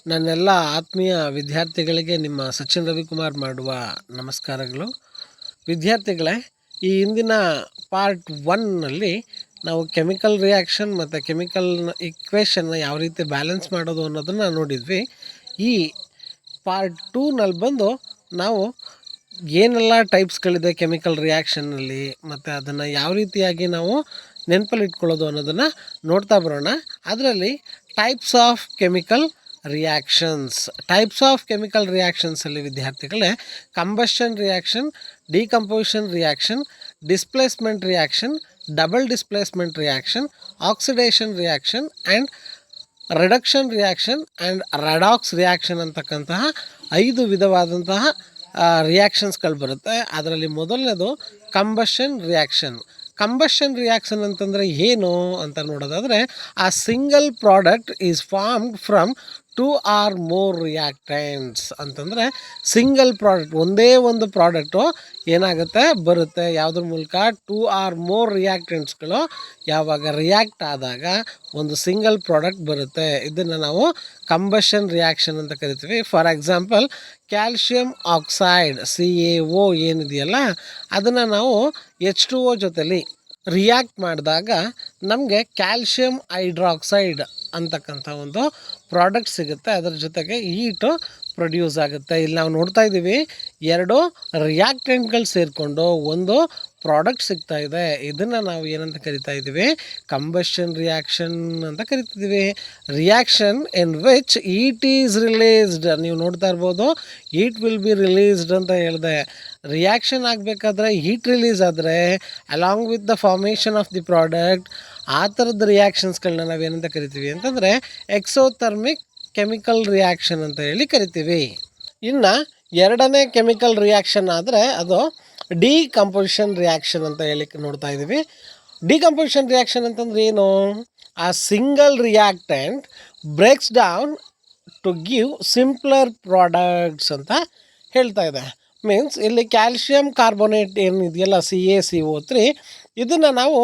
ನನ್ನೆಲ್ಲ ಆತ್ಮೀಯ ವಿದ್ಯಾರ್ಥಿಗಳಿಗೆ ನಿಮ್ಮ ಸಚಿನ್ ರವಿಕುಮಾರ್ ಮಾಡುವ ನಮಸ್ಕಾರಗಳು. ವಿದ್ಯಾರ್ಥಿಗಳೇ, ಈ ಹಿಂದಿನ ಪಾರ್ಟ್ 1ನಲ್ಲಿ ನಾವು ಕೆಮಿಕಲ್ ರಿಯಾಕ್ಷನ್ ಮತ್ತು ಕೆಮಿಕಲ್ ಇಕ್ವೇಷನ್ನ ಯಾವ ರೀತಿ ಬ್ಯಾಲೆನ್ಸ್ ಮಾಡೋದು ಅನ್ನೋದನ್ನು ನೋಡಿದ್ವಿ. ಈ ಪಾರ್ಟ್ 2ನಲ್ಲಿ ಬಂದು ನಾವು ಏನೆಲ್ಲ ಟೈಪ್ಸ್ಗಳಿದೆ ಕೆಮಿಕಲ್ ರಿಯಾಕ್ಷನ್ನಲ್ಲಿ ಮತ್ತು ಅದನ್ನು ಯಾವ ರೀತಿಯಾಗಿ ನಾವು ನೆನಪಲ್ಲಿ ಇಟ್ಕೊಳ್ಳೋದು ಅನ್ನೋದನ್ನು ನೋಡ್ತಾ ಬರೋಣ. ಅದರಲ್ಲಿ ಟೈಪ್ಸ್ ಆಫ್ ಕೆಮಿಕಲ್ ರಿಯಾಕ್ಷನ್ಸ್ ಅಲ್ಲಿ ವಿದ್ಯಾರ್ಥಿಗಳೇ, combustion reaction, decomposition reaction, displacement reaction, double displacement reaction, oxidation reaction and reduction reaction and redox reaction ಅಂತಕ್ಕಂತಹ 5 ವಿಧವಾದಂತಹ ರಿಯಾಕ್ಷನ್ಸ್ಗಳು ಬರುತ್ತೆ. ಅದರಲ್ಲಿ ಮೊದಲನೇದು ಕಂಬಷನ್ ರಿಯಾಕ್ಷನ್ ಅಂತಂದರೆ ಏನು ಅಂತ ನೋಡೋದಾದರೆ, ಆ single product is formed from 2 or more reactants ಅಂತಂದರೆ, ಸಿಂಗಲ್ ಪ್ರಾಡಕ್ಟ್ ಒಂದೇ ಒಂದು ಪ್ರಾಡಕ್ಟು ಏನಾಗುತ್ತೆ ಬರುತ್ತೆ ಯಾವುದ್ರ ಮೂಲಕ 2 or more ರಿಯಾಕ್ಟೆಂಟ್ಸ್ಗಳು ಯಾವಾಗ ರಿಯಾಕ್ಟ್ ಆದಾಗ ಒಂದು ಸಿಂಗಲ್ ಪ್ರಾಡಕ್ಟ್ ಬರುತ್ತೆ. ಇದನ್ನು ನಾವು ಕಂಬಷನ್ ರಿಯಾಕ್ಷನ್ ಅಂತ ಕರಿತೀವಿ. For example, calcium oxide CaO ಏನಿದೆಯಲ್ಲ, ಅದನ್ನು ನಾವು H2O ಜೊತೆಲಿ ರಿಯಾಕ್ಟ್ ಮಾಡಿದಾಗ ನಮಗೆ ಕ್ಯಾಲ್ಶಿಯಂ ಹೈಡ್ರಾಕ್ಸೈಡ್ ಅಂತಕ್ಕಂಥ ಒಂದು ಪ್ರಾಡಕ್ಟ್ ಸಿಗುತ್ತೆ. ಅದರ ಜೊತೆಗೆ ಹೀಟು ಪ್ರೊಡ್ಯೂಸ್ ಆಗುತ್ತೆ. ಇಲ್ಲಿ ನಾವು ನೋಡ್ತಾ ಇದ್ದೀವಿ, 2 ರಿಯಾಕ್ಟೆಂಟ್ಗಳು ಸೇರಿಕೊಂಡು ಒಂದು ಪ್ರಾಡಕ್ಟ್ ಸಿಗ್ತಾ ಇದೆ. ಇದನ್ನು ನಾವು ಏನಂತ ಕರಿತಾ ಇದ್ದೀವಿ? ಕಂಬಷನ್ ರಿಯಾಕ್ಷನ್ ಅಂತ ಕರಿತಿದ್ದೀವಿ. Reaction in which heat is released. ನೀವು ನೋಡ್ತಾ ಇರ್ಬೋದು, ಹೀಟ್ ವಿಲ್ ಬಿ ರಿಲೀಸ್ಡ್ ಅಂತ ಹೇಳಿದೆ. ರಿಯಾಕ್ಷನ್ ಆಗಬೇಕಾದ್ರೆ ಹೀಟ್ ರಿಲೀಸ್ ಆದರೆ along with the formation of the product, ಆ ಥರದ ರಿಯಾಕ್ಷನ್ಸ್ಗಳನ್ನ ನಾವೇನಂತ ಕರಿತೀವಿ ಅಂತಂದರೆ ಎಕ್ಸೋಥರ್ಮಿಕ್ ಕೆಮಿಕಲ್ ರಿಯಾಕ್ಷನ್ ಅಂತ ಹೇಳಿ ಕರಿತೀವಿ. ಇನ್ನು ಎರಡನೇ ಕೆಮಿಕಲ್ ರಿಯಾಕ್ಷನ್ ಆದರೆ ಅದು ಡಿಕಂಪೋಸಿಷನ್ ರಿಯಾಕ್ಷನ್ ಅಂತ ಹೇಳಿ ನೋಡ್ತಾ ಇದ್ದೀವಿ. ಡಿಕಂಪೋಸಿಷನ್ ರಿಯಾಕ್ಷನ್ ಅಂತಂದ್ರೆ ಏನು? ಆ single reactant breaks down to give simpler products ಅಂತ ಹೇಳ್ತಾ ಇದೆ. ಮೀನ್ಸ್ ಇಲ್ಲಿ ಕ್ಯಾಲ್ಶಿಯಂ ಕಾರ್ಬೋನೇಟ್ ಏನಿದೆಯಲ್ಲ CaCO3, ಇದನ್ನು ನಾವು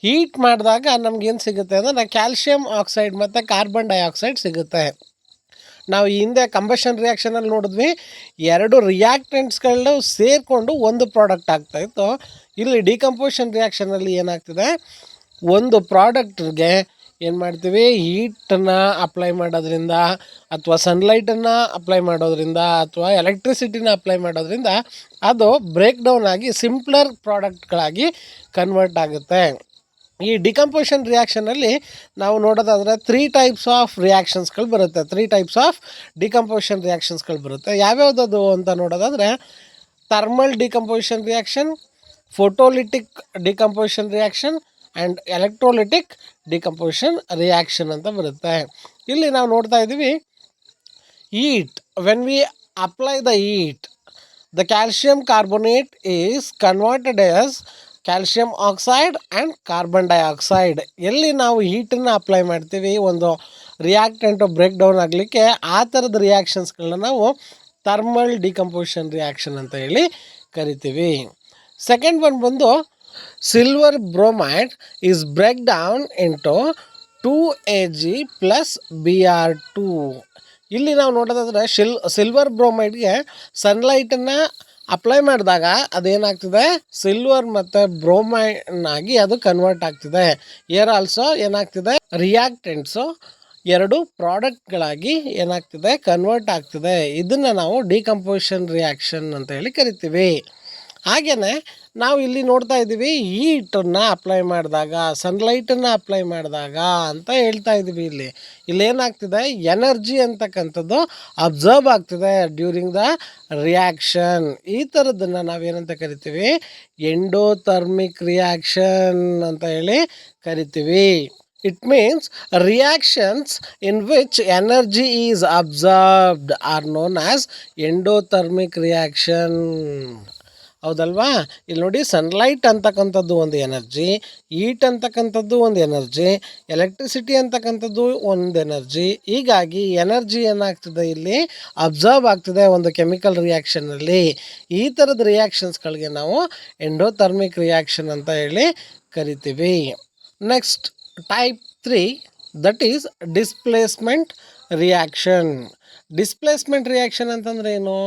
ಹೀಟ್ ಮಾಡಿದಾಗ ನಮಗೇನು ಸಿಗುತ್ತೆ ಅಂದರೆ ಕ್ಯಾಲ್ಶಿಯಂ ಆಕ್ಸೈಡ್ ಮತ್ತು ಕಾರ್ಬನ್ ಡೈಆಕ್ಸೈಡ್ ಸಿಗುತ್ತೆ. ನಾವು ಈ ಹಿಂದೆ ಕಂಬಷನ್ ರಿಯಾಕ್ಷನಲ್ಲಿ ನೋಡಿದ್ವಿ, 2 ರಿಯಾಕ್ಟೆಂಟ್ಸ್ಗಳು ಸೇರಿಕೊಂಡು ಒಂದು ಪ್ರಾಡಕ್ಟ್ ಆಗ್ತಾಯಿತ್ತು. ಇಲ್ಲಿ ಡಿಕಂಪೋಸಿಷನ್ ರಿಯಾಕ್ಷನಲ್ಲಿ ಏನಾಗ್ತಿದೆ, ಒಂದು ಪ್ರಾಡಕ್ಟ್ಗೆ ಏನು ಮಾಡ್ತೀವಿ, ಹೀಟನ್ನು ಅಪ್ಲೈ ಮಾಡೋದ್ರಿಂದ ಅಥವಾ ಸನ್ಲೈಟನ್ನು ಅಪ್ಲೈ ಮಾಡೋದ್ರಿಂದ ಅಥವಾ ಎಲೆಕ್ಟ್ರಿಸಿಟಿನ ಅಪ್ಲೈ ಮಾಡೋದ್ರಿಂದ ಅದು ಬ್ರೇಕ್ ಡೌನ್ ಆಗಿ ಸಿಂಪ್ಲರ್ ಪ್ರಾಡಕ್ಟ್ಗಳಾಗಿ ಕನ್ವರ್ಟ್ ಆಗುತ್ತೆ. ಈ ಡಿಕಂಪೋಸಿಷನ್ ರಿಯಾಕ್ಷನಲ್ಲಿ ನಾವು ನೋಡೋದಾದರೆ 3 ಟೈಪ್ಸ್ ಆಫ್ ರಿಯಾಕ್ಷನ್ಸ್ಗಳು ಬರುತ್ತೆ. 3 ಟೈಪ್ಸ್ ಆಫ್ ಡಿಕಂಪೋಸಿಷನ್ ರಿಯಾಕ್ಷನ್ಸ್ಗಳು ಬರುತ್ತೆ. ಯಾವ್ಯಾವುದದು ಅಂತ ನೋಡೋದಾದರೆ, thermal decomposition reaction, photolytic decomposition reaction and electrolytic decomposition reaction ಅಂತ ಬರುತ್ತೆ. ಇಲ್ಲಿ ನಾವು ನೋಡ್ತಾ ಇದ್ದೀವಿ, heat, when we apply the heat, the calcium carbonate is converted as calcium oxide and carbon dioxide. ಎಲ್ಲಿ ನಾವು ಹೀಟನ್ನು ಅಪ್ಲೈ ಮಾಡ್ತೀವಿ ಒಂದು ರಿಯಾಕ್ಟೆಂಟು ಬ್ರೇಕ್ ಡೌನ್ ಆಗಲಿಕ್ಕೆ, ಆ ಥರದ ರಿಯಾಕ್ಷನ್ಸ್ಗಳನ್ನ ನಾವು ಥರ್ಮಲ್ ಡಿಕಂಪೋಸಿಷನ್ ರಿಯಾಕ್ಷನ್ ಅಂತ ಹೇಳಿ ಕರಿತೀವಿ. ಸೆಕೆಂಡ್ ಒನ್ ಬಂದು silver bromide is break down into 2Ag plus Br2. ಇಲ್ಲಿ ನಾವು ನೋಡೋದಾದರೆ ಸಿಲ್ವರ್ ಬ್ರೋಮೈಡ್ಗೆ ಸನ್ಲೈಟನ್ನು ಅಪ್ಲೈ ಮಾಡಿದಾಗ ಅದೇನಾಗ್ತಿದೆ, ಸಿಲ್ವರ್ ಮತ್ತು ಬ್ರೋಮೈನ್ ಆಗಿ ಅದು ಕನ್ವರ್ಟ್ ಆಗ್ತಿದೆ. ಏರ್ ಆಲ್ಸೋ ಏನಾಗ್ತಿದೆ, ರಿಯಾಕ್ಟೆಂಟ್ಸು 2 ಪ್ರಾಡಕ್ಟ್ಗಳಾಗಿ ಏನಾಗ್ತಿದೆ, ಕನ್ವರ್ಟ್ ಆಗ್ತಿದೆ. ಇದನ್ನು ನಾವು ಡಿಕಂಪೋಸಿಷನ್ ರಿಯಾಕ್ಷನ್ ಅಂತ ಹೇಳಿ ಕರಿತೀವಿ. ಹಾಗೆಯೇ ನಾವು ಇಲ್ಲಿ ನೋಡ್ತಾ ಇದ್ದೀವಿ, ಹೀಟನ್ನು ಅಪ್ಲೈ ಮಾಡಿದಾಗ, ಸನ್ಲೈಟನ್ನು ಅಪ್ಲೈ ಮಾಡಿದಾಗ ಅಂತ ಹೇಳ್ತಾ ಇದ್ದೀವಿ. ಇಲ್ಲೇನಾಗ್ತಿದೆ, ಎನರ್ಜಿ ಅಂತಕ್ಕಂಥದ್ದು ಅಬ್ಸರ್ವ್ ಆಗ್ತಿದೆ ಡ್ಯೂರಿಂಗ್ ದ ರಿಯಾಕ್ಷನ್. ಈ ಥರದ್ದನ್ನು ನಾವೇನಂತ ಕರಿತೀವಿ, ಎಂಡೋಥರ್ಮಿಕ್ ರಿಯಾಕ್ಷನ್ ಅಂತ ಹೇಳಿ ಕರಿತೀವಿ. It means reactions in which energy is observed R known as endothermic reaction. ಹೌದಲ್ವಾ? ಇಲ್ಲಿ ನೋಡಿ, ಸನ್ಲೈಟ್ ಅಂತಕ್ಕಂಥದ್ದು ಒಂದು ಎನರ್ಜಿ, ಹೀಟ್ ಅಂತಕ್ಕಂಥದ್ದು ಒಂದು ಎನರ್ಜಿ, ಎಲೆಕ್ಟ್ರಿಸಿಟಿ ಅಂತಕ್ಕಂಥದ್ದು ಒಂದು ಎನರ್ಜಿ. ಹೀಗಾಗಿ ಎನರ್ಜಿ ಏನಾಗ್ತದೆ, ಇಲ್ಲಿ ಅಬ್ಸರ್ವ್ ಆಗ್ತದೆ ಒಂದು ಕೆಮಿಕಲ್ ರಿಯಾಕ್ಷನಲ್ಲಿ. ಈ ಥರದ ರಿಯಾಕ್ಷನ್ಸ್ಗಳಿಗೆ ನಾವು ಎಂಡೋಥರ್ಮಿಕ್ ರಿಯಾಕ್ಷನ್ ಅಂತ ಹೇಳಿ ಕರಿತೀವಿ. Next type 3, that is displacement reaction. Displacement reaction ಅಂತಂದ್ರೆ ಏನು?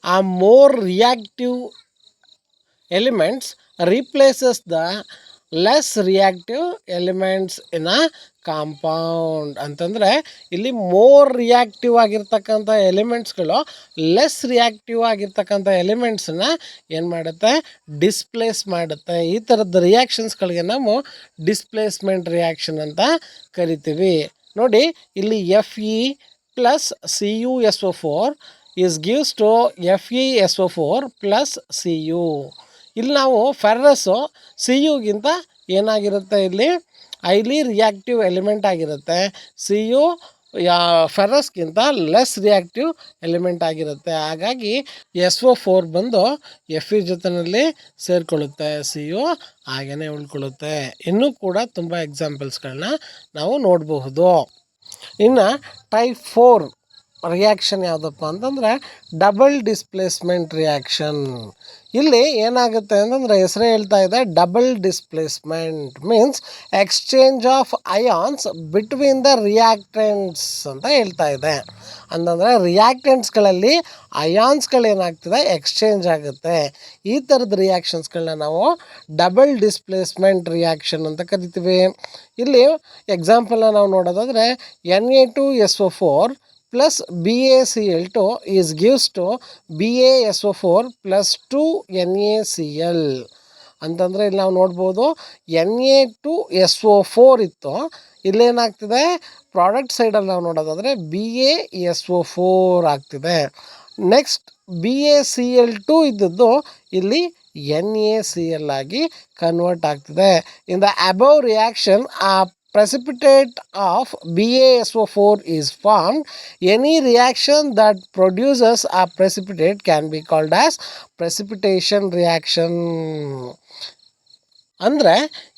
ಆ more reactive elements replaces the less reactive elements in a compound ಅಂತಂದರೆ ಇಲ್ಲಿ ಮೋರ್ ರಿಯಾಕ್ಟಿವ್ ಆಗಿರ್ತಕ್ಕಂಥ ಎಲಿಮೆಂಟ್ಸ್ಗಳು ಲೆಸ್ ರಿಯಾಕ್ಟಿವ್ ಆಗಿರ್ತಕ್ಕಂಥ ಎಲಿಮೆಂಟ್ಸನ್ನ ಏನು ಮಾಡುತ್ತೆ? ಡಿಸ್ಪ್ಲೇಸ್ ಮಾಡುತ್ತೆ. ಈ ಥರದ ರಿಯಾಕ್ಷನ್ಸ್ಗಳಿಗೆ ನಾವು ಡಿಸ್ಪ್ಲೇಸ್ಮೆಂಟ್ ರಿಯಾಕ್ಷನ್ ಅಂತ ಕರಿತೀವಿ. ನೋಡಿ ಇಲ್ಲಿ Fe+ CuSO4 is gives to FeSO4 plus Cu. ಇಲ್ಲಿ ನಾವು ಫೆರ್ರಸ್ಸು ಸಿ ಯುಗಿಂತ ಏನಾಗಿರುತ್ತೆ? ಇಲ್ಲಿ ಹೈಲಿ ರಿಯಾಕ್ಟಿವ್ ಎಲಿಮೆಂಟ್ ಆಗಿರುತ್ತೆ. ಸಿ ಯು ಫೆರ್ರಸ್ಗಿಂತ ಲೆಸ್ ರಿಯಾಕ್ಟಿವ್ ಎಲಿಮೆಂಟ್ ಆಗಿರುತ್ತೆ. ಹಾಗಾಗಿ SO4 ಬಂದು Fe ಜೊತೆಯಲ್ಲಿ ಸೇರಿಕೊಳ್ಳುತ್ತೆ, ಸಿ ಯು ಹಾಗೇ ಉಳ್ಕೊಳ್ಳುತ್ತೆ. ಇನ್ನೂ ಕೂಡ ತುಂಬ ಎಕ್ಸಾಂಪಲ್ಸ್ಗಳನ್ನ ನಾವು ನೋಡಬಹುದು. ಇನ್ನು ಟೈಪ್ 4 ರಿಯಾಕ್ಷನ್ ಯಾವುದಪ್ಪ ಅಂತಂದರೆ ಡಬಲ್ ಡಿಸ್ಪ್ಲೇಸ್ಮೆಂಟ್ ರಿಯಾಕ್ಷನ್. ಇಲ್ಲಿ ಏನಾಗುತ್ತೆ ಅಂತಂದರೆ ಹೆಸರೇ ಹೇಳ್ತಾ ಇದೆ, double displacement means exchange of ions between the reactants ಅಂತ ಹೇಳ್ತಾ ಇದೆ. ಅಂತಂದರೆ ರಿಯಾಕ್ಟೆಂಟ್ಸ್ಗಳಲ್ಲಿ ಅಯಾನ್ಸ್ಗಳೇನಾಗ್ತದೆ? ಎಕ್ಸ್ಚೇಂಜ್ ಆಗುತ್ತೆ. ಈ ಥರದ ರಿಯಾಕ್ಷನ್ಸ್ಗಳನ್ನ ನಾವು ಡಬಲ್ ಡಿಸ್ಪ್ಲೇಸ್ಮೆಂಟ್ ರಿಯಾಕ್ಷನ್ ಅಂತ ಕರಿತೀವಿ. ಇಲ್ಲಿ ಎಕ್ಸಾಂಪಲ್ನ ನಾವು ನೋಡೋದಾದರೆ Na2SO4 plus BaCl2 is gives to BaSO4 plus 2NaCl ಅಂತಂದರೆ ಇಲ್ಲಿ ನಾವು ನೋಡ್ಬೋದು Na2SO4 ಇತ್ತು, ಇಲ್ಲೇನಾಗ್ತಿದೆ? ಪ್ರಾಡಕ್ಟ್ ಸೈಡಲ್ಲಿ ನಾವು ನೋಡೋದಾದರೆ BaSO4 ಆಗ್ತಿದೆ. ನೆಕ್ಸ್ಟ್ BaCl2 ಇದ್ದದ್ದು ಇಲ್ಲಿ NaCl ಆಗಿ ಕನ್ವರ್ಟ್ ಆಗ್ತಿದೆ. ಇನ್ ದ ಅಬವ್ ರಿಯಾಕ್ಷನ್ ಆ precipitate of BaSO4 is formed. Any reaction that produces a precipitate can be called as precipitation reaction. ಅಂದರೆ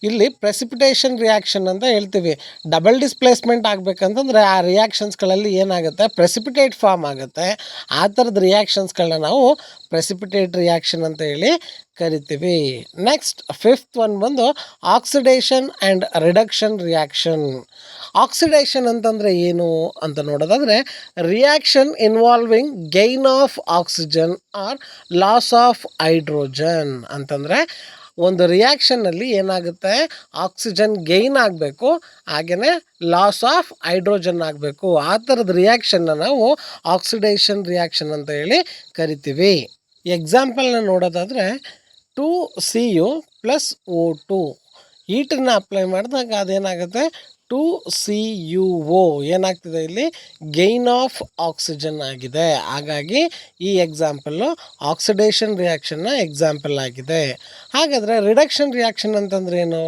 ಇಲ್ಲಿ ಪ್ರೆಸಿಪಿಟೇಷನ್ ರಿಯಾಕ್ಷನ್ ಅಂತ ಹೇಳ್ತೀವಿ. ಡಬಲ್ ಡಿಸ್ಪ್ಲೇಸ್ಮೆಂಟ್ ಆಗಬೇಕಂತಂದರೆ ಆ ರಿಯಾಕ್ಷನ್ಸ್ಗಳಲ್ಲಿ ಏನಾಗುತ್ತೆ? ಪ್ರೆಸಿಪಿಟೇಟ್ ಫಾರ್ಮ್ ಆಗುತ್ತೆ. ಆ ಥರದ ರಿಯಾಕ್ಷನ್ಸ್ಗಳನ್ನ ನಾವು ಪ್ರೆಸಿಪಿಟೇಟ್ ರಿಯಾಕ್ಷನ್ ಅಂತ ಹೇಳಿ ಕರಿತೀವಿ. ನೆಕ್ಸ್ಟ್ 5th ಒನ್ ಬಂದು oxidation and reduction reaction. Oxidation ಅಂತಂದರೆ ಏನು ಅಂತ ನೋಡೋದಾದರೆ reaction involving gain of oxygen R loss of hydrogen. ಅಂತಂದರೆ ಒಂದು ರಿಯಾಕ್ಷನ್ನಲ್ಲಿ ಏನಾಗುತ್ತೆ? ಆಕ್ಸಿಜನ್ ಗೈನ್ ಆಗಬೇಕು, ಹಾಗೆಯೇ ಲಾಸ್ ಆಫ್ ಹೈಡ್ರೋಜನ್ ಆಗಬೇಕು. ಆ ಥರದ ರಿಯಾಕ್ಷನ್ನ ನಾವು ಆಕ್ಸಿಡೇಷನ್ ರಿಯಾಕ್ಷನ್ ಅಂತ ಹೇಳಿ ಕರಿತೀವಿ. ಎಕ್ಸಾಂಪಲ್ನ ನೋಡೋದಾದರೆ 2Cu + O2 ಹೀಟನ್ನು ಅಪ್ಲೈ ಮಾಡಿದಾಗ ಅದೇನಾಗುತ್ತೆ? 2CuO ಏನಾಗ್ತಿದೆ? ಇಲ್ಲಿ ಗೈನ್ ಆಫ್ ಆಕ್ಸಿಜನ್ ಆಗಿದೆ. ಹಾಗಾಗಿ ಈ ಎಕ್ಸಾಂಪಲ್ಲು ಆಕ್ಸಿಡೇಷನ್ ರಿಯಾಕ್ಷನ್ನ ಎಕ್ಸಾಂಪಲ್ ಆಗಿದೆ. ಹಾಗಾದರೆ ರಿಡಕ್ಷನ್ ರಿಯಾಕ್ಷನ್ ಅಂತಂದ್ರೆ ಏನು?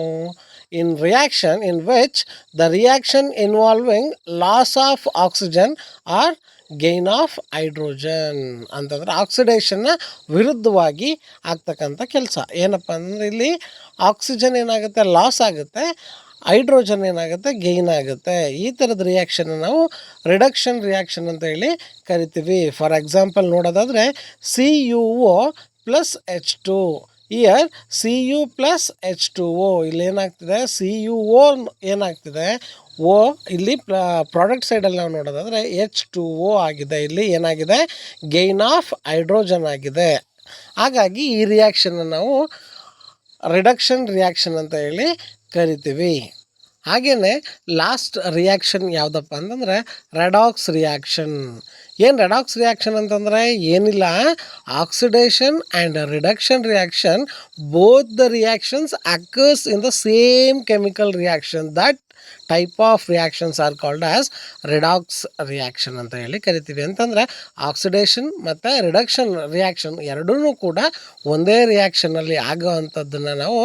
In reaction in which the reaction involving loss of oxygen or gain of hydrogen. ಅಂತಂದರೆ ಆಕ್ಸಿಡೇಷನ್ನ ವಿರುದ್ಧವಾಗಿ ಆಗ್ತಕ್ಕಂಥ ಕೆಲಸ. ಏನಪ್ಪ ಅಂದರೆ ಇಲ್ಲಿ ಆಕ್ಸಿಜನ್ ಏನಾಗುತ್ತೆ? ಲಾಸ್ ಆಗುತ್ತೆ, ಹೈಡ್ರೋಜನ್ ಏನಾಗುತ್ತೆ? ಗೈನ್ ಆಗುತ್ತೆ. ಈ ಥರದ ರಿಯಾಕ್ಷನ್ ನಾವು ರಿಡಕ್ಷನ್ ರಿಯಾಕ್ಷನ್ ಅಂತ ಹೇಳಿ ಕರಿತೀವಿ. ಫಾರ್ ಎಕ್ಸಾಂಪಲ್ ನೋಡೋದಾದರೆ CuO + H2. Year Cu + H2O ಇಲ್ಲಿ ಏನಾಗ್ತಿದೆ? CuO ಏನಾಗ್ತಿದೆ? ಓ ಇಲ್ಲಿ ಪ್ರಾಡಕ್ಟ್ ಸೈಡಲ್ಲಿ ನಾವು ನೋಡೋದಾದರೆ H2O ಆಗಿದೆ. ಇಲ್ಲಿ ಏನಾಗಿದೆ? ಗೈನ್ ಆಫ್ ಹೈಡ್ರೋಜನ್ ಆಗಿದೆ. ಹಾಗಾಗಿ ಈ ರಿಯಾಕ್ಷನ್ನ ನಾವು ರಿಡಕ್ಷನ್ ರಿಯಾಕ್ಷನ್ ಅಂತ ಹೇಳಿ ಕರಿತೀವಿ. ಹಾಗೆಯೇ ಲಾಸ್ಟ್ ರಿಯಾಕ್ಷನ್ ಯಾವುದಪ್ಪ ಅಂತಂದರೆ ರೆಡಾಕ್ಸ್ ರಿಯಾಕ್ಷನ್. ಏನು ರೆಡಾಕ್ಸ್ ರಿಯಾಕ್ಷನ್ ಅಂತಂದರೆ ಏನಿಲ್ಲ, oxidation and reduction reaction both the reactions occurs in the same chemical reaction. That type of reactions are called as redox reaction ಅಂತ ಹೇಳಿ ಕರಿತೀವಿ. ಅಂತಂದರೆ ಆಕ್ಸಿಡೇಷನ್ ಮತ್ತು ರಿಡಕ್ಷನ್ ರಿಯಾಕ್ಷನ್ ಎರಡೂ ಕೂಡ ಒಂದೇ ರಿಯಾಕ್ಷನಲ್ಲಿ ಆಗೋ ಅಂಥದ್ದನ್ನು ನಾವು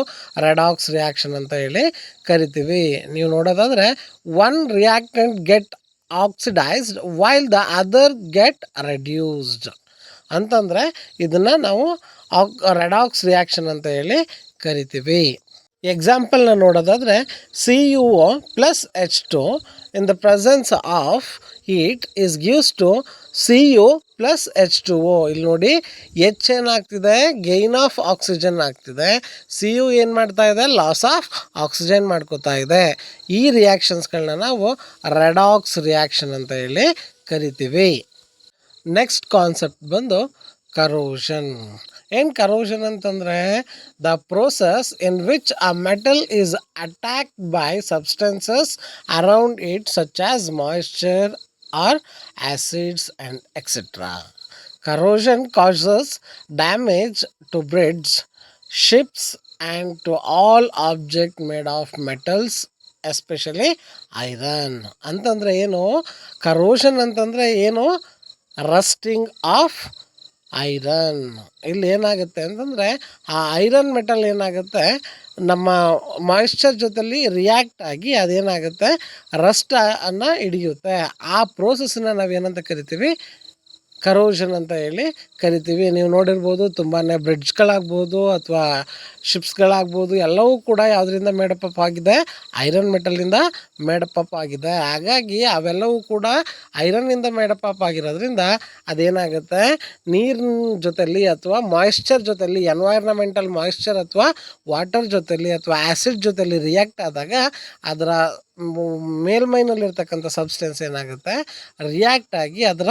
ರೆಡಾಕ್ಸ್ ರಿಯಾಕ್ಷನ್ ಅಂತ ಹೇಳಿ ಕರಿತೀವಿ. ನೀವು ನೋಡೋದಾದರೆ one reactant get oxidised while the other get reduced. ಅಂತಂದರೆ ಇದನ್ನು ನಾವು ರೆಡಾಕ್ಸ್ ರಿಯಾಕ್ಷನ್ ಅಂತ ಹೇಳಿ ಕರಿತೀವಿ. ಎಕ್ಸಾಂಪಲ್ನ ನೋಡೋದಾದರೆ CuO + H2 in the presence of heat is gives to Cu + H2O. ಇಲ್ಲಿ ನೋಡಿ H ಏನಾಗ್ತಿದೆ? ಗೈನ್ ಆಫ್ ಆಕ್ಸಿಜನ್ ಆಗ್ತಿದೆ. Cu ಏನು ಮಾಡ್ತಾ ಇದೆ? ಲಾಸ್ ಆಫ್ ಆಕ್ಸಿಜನ್ ಮಾಡ್ಕೋತಾ ಇದೆ. ಈ ರಿಯಾಕ್ಷನ್ಸ್ಗಳನ್ನ ನಾವು ರೆಡಾಕ್ಸ್ ರಿಯಾಕ್ಷನ್ ಅಂತ ಹೇಳಿ ಕರಿತೀವಿ. ನೆಕ್ಸ್ಟ್ ಕಾನ್ಸೆಪ್ಟ್ ಬಂದು ಕರೋಷನ್. ಏನು ಕರೋಷನ್ ಅಂತಂದರೆ the process in which a metal is attacked by substances around it such as moisture or acids and etcetera. Corrosion causes damage to bridges, ships and to all object made of metals, especially iron. ಅಂತಂದರೆ ಏನು corrosion ಅಂತಂದರೆ ಏನು, rusting of iron. ಇಲ್ಲಿ ಏನಾಗುತ್ತೆ ಅಂತಂದರೆ ಆ iron metal ಏನಾಗುತ್ತೆ ನಮ್ಮ ಮಾಯಿಶ್ಚರ್ ಜೊತೆಲಿ ರಿಯಾಕ್ಟ್ ಆಗಿ ಅದೇನಾಗುತ್ತೆ ರಸ್ಟ್ ಅನ್ನು ಹಿಡಿಯುತ್ತೆ. ಆ ಪ್ರೋಸೆಸ್ಸನ್ನ ನಾವೇನಂತ ಕರಿತೀವಿ, ಕರೋಷನ್ ಅಂತ ಹೇಳಿ ಕರಿತೀವಿ. ನೀವು ನೋಡಿರ್ಬೋದು ತುಂಬಾ ಬ್ರಿಡ್ಜ್ಗಳಾಗ್ಬೋದು ಅಥವಾ ಶಿಪ್ಸ್ಗಳಾಗ್ಬೋದು ಎಲ್ಲವೂ ಕೂಡ ಯಾವುದರಿಂದ ಮೇಡಪ್ ಆಗಿದೆ, ಐರನ್ ಮೆಟಲಿಂದ ಮೇಡಪ್ ಆಗಿದೆ. ಹಾಗಾಗಿ ಅವೆಲ್ಲವೂ ಕೂಡ ಐರನ್ನಿಂದ ಮೇಡಪ್ ಆಗಿರೋದ್ರಿಂದ ಅದೇನಾಗುತ್ತೆ ನೀರಿನ ಜೊತೆಲಿ ಅಥವಾ ಮಾಯಿಶ್ಚರ್ ಜೊತೆಲಿ ಎನ್ವೈರ್ನಮೆಂಟಲ್ ಮಾಯಿಶ್ಚರ್ ಅಥವಾ ವಾಟರ್ ಜೊತೆಲಿ ಅಥವಾ ಆ್ಯಸಿಡ್ ಜೊತೆಲಿ ರಿಯಾಕ್ಟ್ ಆದಾಗ ಅದರ ಮೇಲ್ಮೈನಲ್ಲಿರ್ತಕ್ಕಂಥ ಸಬ್ಸ್ಟೆನ್ಸ್ ಏನಾಗುತ್ತೆ ರಿಯಾಕ್ಟ್ ಆಗಿ ಅದರ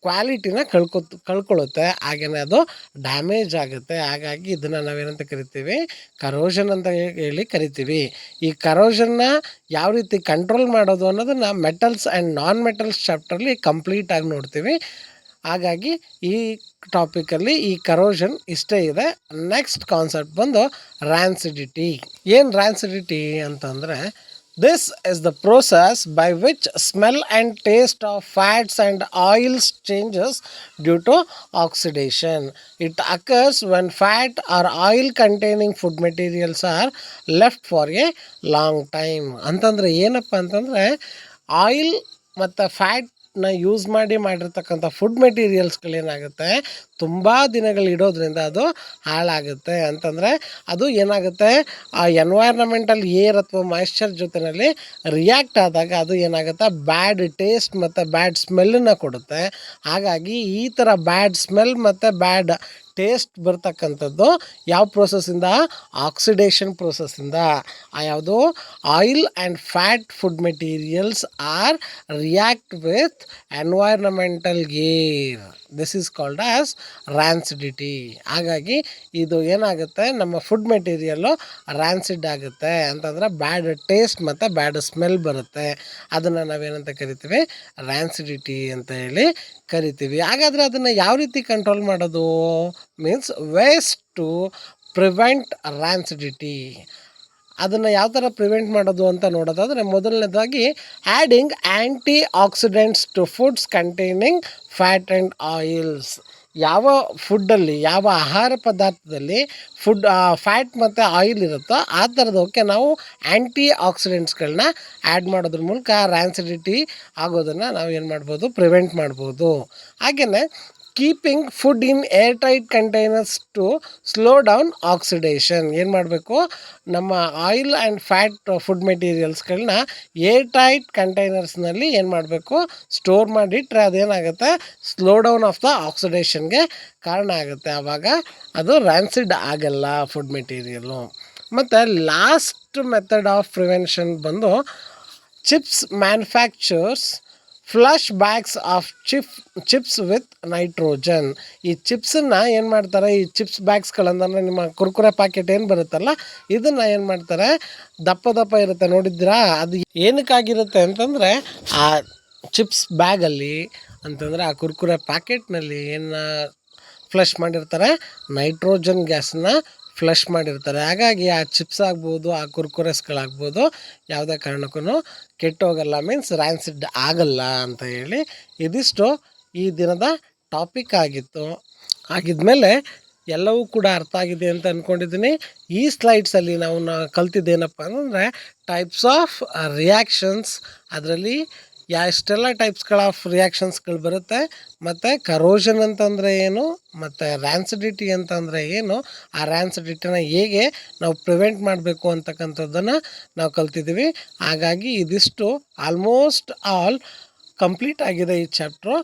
ಕ್ವಾಲಿಟಿನ ಕಳ್ಕೊಳ್ಳುತ್ತೆ. ಹಾಗೆಯೇ ಅದು ಡ್ಯಾಮೇಜ್ ಆಗುತ್ತೆ. ಹಾಗಾಗಿ ಇದನ್ನು ನಾವೇನಂತ ಕರಿತೀವಿ, ಕರೋಷನ್ ಅಂತ ಹೇಳಿ ಕರಿತೀವಿ. ಈ ಕರೋಷನ್ನ ಯಾವ ರೀತಿ ಕಂಟ್ರೋಲ್ ಮಾಡೋದು ಅನ್ನೋದನ್ನು ಮೆಟಲ್ಸ್ ಆ್ಯಂಡ್ ನಾನ್ ಮೆಟಲ್ಸ್ ಚಾಪ್ಟರ್ಲಿ ಕಂಪ್ಲೀಟಾಗಿ ನೋಡ್ತೀವಿ. ಹಾಗಾಗಿ ಈ ಟಾಪಿಕಲ್ಲಿ ಈ ಕರೋಷನ್ ಇಷ್ಟೇ ಇದೆ. ನೆಕ್ಸ್ಟ್ ಕಾನ್ಸೆಪ್ಟ್ ಬಂದು ರ್ಯಾನ್ಸಿಡಿಟಿ. ಏನು ರ್ಯಾನ್ಸಿಡಿಟಿ ಅಂತಂದರೆ this is the process by which smell and taste of fats and oils changes due to oxidation. It occurs when fat or oil containing food materials are left for a long time. ಅಂತಂದರೆ ಏನಪ್ಪ ಅಂತಂದರೆ oil ಮತ್ತು ಫ್ಯಾಟ್ನ use ಮಾಡಿರ್ತಕ್ಕಂಥ food ಮೆಟೀರಿಯಲ್ಸ್ಗಳೇನಾಗುತ್ತೆ ತುಂಬ ದಿನಗಳಿಡೋದ್ರಿಂದ ಅದು ಹಾಳಾಗುತ್ತೆ. ಅಂತಂದರೆ ಅದು ಏನಾಗುತ್ತೆ ಆ ಎನ್ವೈರ್ನಮೆಂಟಲ್ ಏರ್ ಅಥವಾ ಮಾಯಿಶ್ಚರ್ ಜೊತೆಯಲ್ಲಿ ರಿಯಾಕ್ಟ್ ಆದಾಗ ಅದು ಏನಾಗುತ್ತೆ ಬ್ಯಾಡ್ ಟೇಸ್ಟ್ ಮತ್ತು ಬ್ಯಾಡ್ ಸ್ಮೆಲ್ಲನ್ನು ಕೊಡುತ್ತೆ. ಹಾಗಾಗಿ ಈ ಥರ ಬ್ಯಾಡ್ ಸ್ಮೆಲ್ ಮತ್ತು ಬ್ಯಾಡ್ ಟೇಸ್ಟ್ ಬರ್ತಕ್ಕಂಥದ್ದು ಯಾವ ಪ್ರೋಸೆಸ್ಸಿಂದ, ಆಕ್ಸಿಡೇಷನ್ ಪ್ರೋಸೆಸ್ಸಿಂದ. ಯಾವುದು oil and fat food materials are react with environmental air. This is called as rancidity. ಹಾಗಾಗಿ ಇದು ಏನಾಗುತ್ತೆ ನಮ್ಮ ಫುಡ್ ಮೆಟೀರಿಯಲ್ಲು ರ್ಯಾನ್ಸಿಡ್ ಆಗುತ್ತೆ ಅಂತಂದರೆ ಬ್ಯಾಡ್ ಟೇಸ್ಟ್ ಮತ್ತು ಬ್ಯಾಡ್ ಸ್ಮೆಲ್ ಬರುತ್ತೆ. ಅದನ್ನು ನಾವೇನಂತ ಕರಿತೀವಿ, ರ್ಯಾನ್ಸಿಡಿಟಿ ಅಂತ ಹೇಳಿ ಕರಿತೀವಿ. ಹಾಗಾದರೆ ಅದನ್ನು ಯಾವ ರೀತಿ ಕಂಟ್ರೋಲ್ ಮಾಡೋದು, means ways to prevent rancidity. ಅದನ್ನು ಯಾವ ಥರ ಪ್ರಿವೆಂಟ್ ಮಾಡೋದು ಅಂತ ನೋಡೋದಾದರೆ ಮೊದಲನೇದಾಗಿ adding antioxidants to foods containing fat and oils. ಯಾವ ಫುಡ್ಡಲ್ಲಿ, ಯಾವ ಆಹಾರ ಪದಾರ್ಥದಲ್ಲಿ ಫ್ಯಾಟ್ ಮತ್ತು ಆಯಿಲ್ ಇರುತ್ತೋ ಆ ಥರದವಕ್ಕೆ ನಾವು ಆ್ಯಂಟಿ ಆಕ್ಸಿಡೆಂಟ್ಸ್ಗಳನ್ನ ಆ್ಯಡ್ ಮಾಡೋದ್ರ ಮೂಲಕ ರ್ಯಾನ್ಸಿಡಿಟಿ ಆಗೋದನ್ನು ನಾವು ಏನು ಮಾಡ್ಬೋದು, ಪ್ರಿವೆಂಟ್ ಮಾಡ್ಬೋದು. ಹಾಗೆಯೇ keeping food in air tight containers to slow down oxidation. ಏನು ಮಾಡಬೇಕು, ನಮ್ಮ ಆಯಿಲ್ ಆ್ಯಂಡ್ ಫ್ಯಾಟ್ ಫುಡ್ ಮೆಟೀರಿಯಲ್ಸ್ಗಳನ್ನ ಏರ್ ಟೈಟ್ ಕಂಟೈನರ್ಸ್ನಲ್ಲಿ ಏನು ಮಾಡಬೇಕು, ಸ್ಟೋರ್ ಮಾಡಿಟ್ರೆ ಅದೇನಾಗುತ್ತೆ ಸ್ಲೋ ಡೌನ್ ಆಫ್ ದ ಆಕ್ಸಿಡೇಷನ್ಗೆ ಕಾರಣ ಆಗುತ್ತೆ. ಆವಾಗ ಅದು ರ್ಯಾನ್ಸಿಡ್ ಆಗಲ್ಲ ಫುಡ್ ಮೆಟೀರಿಯಲ್ಲು. ಮತ್ತು ಲಾಸ್ಟ್ ಮೆಥಡ್ ಆಫ್ ಪ್ರಿವೆನ್ಷನ್ ಬಂದು chips manufactures flush bags of chips with nitrogen. ಈ ಚಿಪ್ಸನ್ನು ಏನು ಮಾಡ್ತಾರೆ, ಈ ಚಿಪ್ಸ್ ಬ್ಯಾಗ್ಸ್ಗಳಂದ್ರೆ ನಿಮ್ಮ ಕುರ್ಕುರೆ ಪ್ಯಾಕೆಟ್ ಏನು ಬರುತ್ತಲ್ಲ ಇದನ್ನು ಏನು ಮಾಡ್ತಾರೆ, ದಪ್ಪ ಇರುತ್ತೆ ನೋಡಿದ್ರಾ, ಅದು ಏನಕ್ಕಾಗಿರುತ್ತೆ ಅಂತಂದರೆ ಆ ಚಿಪ್ಸ್ ಬ್ಯಾಗಲ್ಲಿ ಅಂತಂದರೆ ಆ ಕುರ್ಕುರೆ ಪ್ಯಾಕೆಟ್ನಲ್ಲಿ ಏನು ಫ್ಲಶ್ ಮಾಡಿರ್ತಾರೆ, ನೈಟ್ರೋಜನ್ ಗ್ಯಾಸನ್ನು ಫ್ಲಶ್ ಮಾಡಿರ್ತಾರೆ. ಹಾಗಾಗಿ ಆ ಚಿಪ್ಸ್ ಆಗ್ಬೋದು, ಆ ಕುರ್ಕುರೆಸ್ಗಳಾಗ್ಬೋದು ಯಾವುದೇ ಕಾರಣಕ್ಕೂ ಕೆಟ್ಟೋಗಲ್ಲ, ಮೀನ್ಸ್ ರ್ಯಾನ್ಸಿಡ್ ಆಗಲ್ಲ ಅಂತ ಹೇಳಿ ಇದಿಷ್ಟು ಈ ದಿನದ ಟಾಪಿಕ್ ಆಗಿತ್ತು. ಆಗಿದ್ಮೇಲೆ ಎಲ್ಲವೂ ಕೂಡ ಅರ್ಥ ಆಗಿದೆ ಅಂತ ಅಂದ್ಕೊಂಡಿದ್ದೀನಿ. ಈ ಸ್ಲೈಡ್ಸಲ್ಲಿ ನಾವು ಕಲ್ತಿದ್ದೇನಪ್ಪ ಅಂತಂದರೆ ಟೈಪ್ಸ್ ಆಫ್ ರಿಯಾಕ್ಷನ್ಸ್, ಅದರಲ್ಲಿ ಎಷ್ಟೆಲ್ಲ ಟೈಪ್ಸ್ಗಳ ಆಫ್ ರಿಯಾಕ್ಷನ್ಸ್ಗಳು ಬರುತ್ತೆ, ಮತ್ತು ಕರೋಷನ್ ಅಂತಂದರೆ ಏನು, ಮತ್ತು ರ್ಯಾನ್ಸಿಡಿಟಿ ಅಂತಂದರೆ ಏನು, ಆ ರ್ಯಾನ್ಸಿಡಿಟಿನ ಹೇಗೆ ನಾವು ಪ್ರಿವೆಂಟ್ ಮಾಡಬೇಕು ಅಂತಕ್ಕಂಥದ್ದನ್ನು ನಾವು ಕಲ್ತಿದ್ದೀವಿ. ಹಾಗಾಗಿ ಇದಿಷ್ಟು ಆಲ್ಮೋಸ್ಟ್ ಆಲ್ ಕಂಪ್ಲೀಟ್ ಆಗಿದೆ ಈ ಚಾಪ್ಟ್ರು.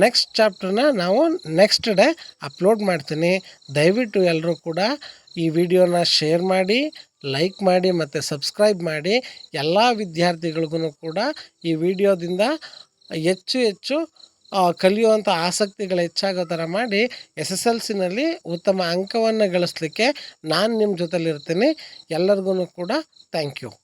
ನೆಕ್ಸ್ಟ್ ಚಾಪ್ಟ್ರನ್ನ ನಾವು ನೆಕ್ಸ್ಟ್ ಡೇ ಅಪ್ಲೋಡ್ ಮಾಡ್ತೀನಿ. ದಯವಿಟ್ಟು ಎಲ್ಲರೂ ಕೂಡ ಈ ವಿಡಿಯೋನ ಶೇರ್ ಮಾಡಿ, ಲೈಕ್ ಮಾಡಿ ಮತ್ತು ಸಬ್ಸ್ಕ್ರೈಬ್ ಮಾಡಿ. ಎಲ್ಲ ವಿದ್ಯಾರ್ಥಿಗಳಿಗೂ ಕೂಡ ಈ ವಿಡಿಯೋದಿಂದ ಹೆಚ್ಚು ಕಲಿಯುವಂಥ ಆಸಕ್ತಿಗಳು ಹೆಚ್ಚಾಗೋ ಥರ ಮಾಡಿ SSLCನಲ್ಲಿ ಉತ್ತಮ ಅಂಕವನ್ನು ಗಳಿಸ್ಲಿಕ್ಕೆ ನಾನು ನಿಮ್ಮ ಜೊತೆಲಿರ್ತೀನಿ. ಎಲ್ಲರಿಗೂ ಕೂಡ ಥ್ಯಾಂಕ್ ಯು.